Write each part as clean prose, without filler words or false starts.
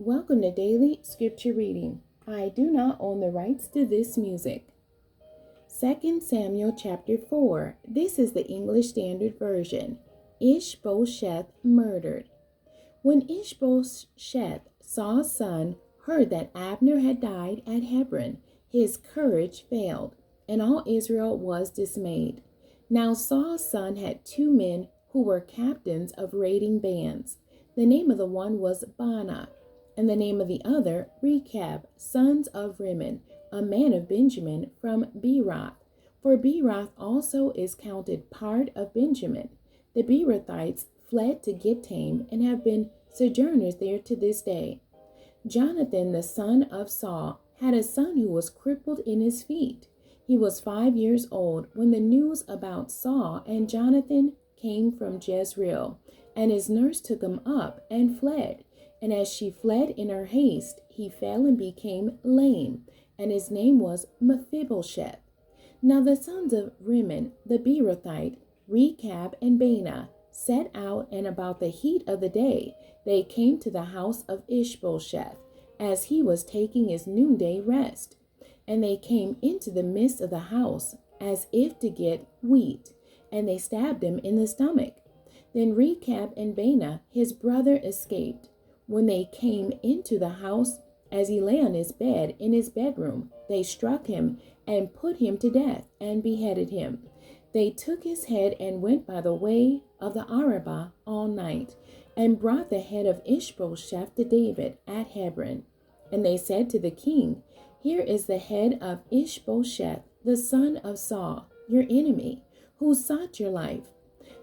Welcome to Daily Scripture Reading. I do not own the rights to this music. 2 Samuel chapter 4. This is the English Standard Version. Ishbosheth murdered. When Ishbosheth, Saul's son, heard that Abner had died at Hebron, his courage failed, and all Israel was dismayed. Now Saul's son had two men who were captains of raiding bands. The name of the one was Baanah, and the name of the other Rechab, sons of Rimmon, a man of Benjamin from Beeroth. For Beeroth also is counted part of Benjamin. The Beerothites fled to Gittaim and have been sojourners there to this day. Jonathan, the son of Saul, had a son who was crippled in his feet. He was 5 years old when the news about Saul and Jonathan came from Jezreel, and his nurse took him up and fled. And as she fled in her haste, he fell and became lame, and his name was Mephibosheth. Now the sons of Rimmon the Beerothite, Rechab and Baanah, set out, and about the heat of the day they came to the house of Ishbosheth, as he was taking his noonday rest. And they came into the midst of the house, as if to get wheat, and they stabbed him in the stomach. Then Rechab and Baanah, his brother, escaped. When they came into the house, as he lay on his bed in his bedroom, they struck him and put him to death and beheaded him. They took his head and went by the way of the Arabah all night, and brought the head of Ishbosheth to David at Hebron. And they said to the king, "Here is the head of Ishbosheth, the son of Saul, your enemy, who sought your life.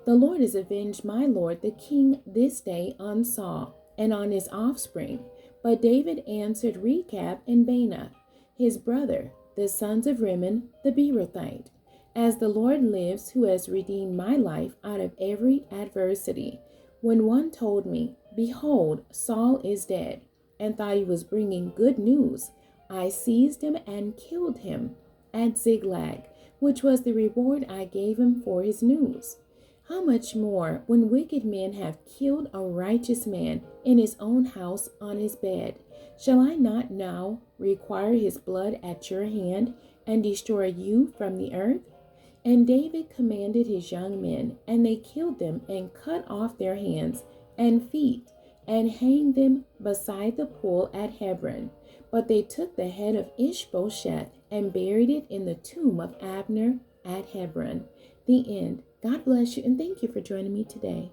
The Lord has avenged my lord the king this day on Saul and on his offspring." But David answered Rechab and Baanah, his brother, the sons of Rimmon the Beerothite, "As the Lord lives, who has redeemed my life out of every adversity, when one told me, 'Behold, Saul is dead,' and thought he was bringing good news, I seized him and killed him at Ziklag, which was the reward I gave him for his news. How much more when wicked men have killed a righteous man in his own house on his bed? Shall I not now require his blood at your hand and destroy you from the earth?" And David commanded his young men, and they killed them and cut off their hands and feet and hanged them beside the pool at Hebron. But they took the head of Ishbosheth and buried it in the tomb of Abner at Hebron. The end. God bless you, and thank you for joining me today.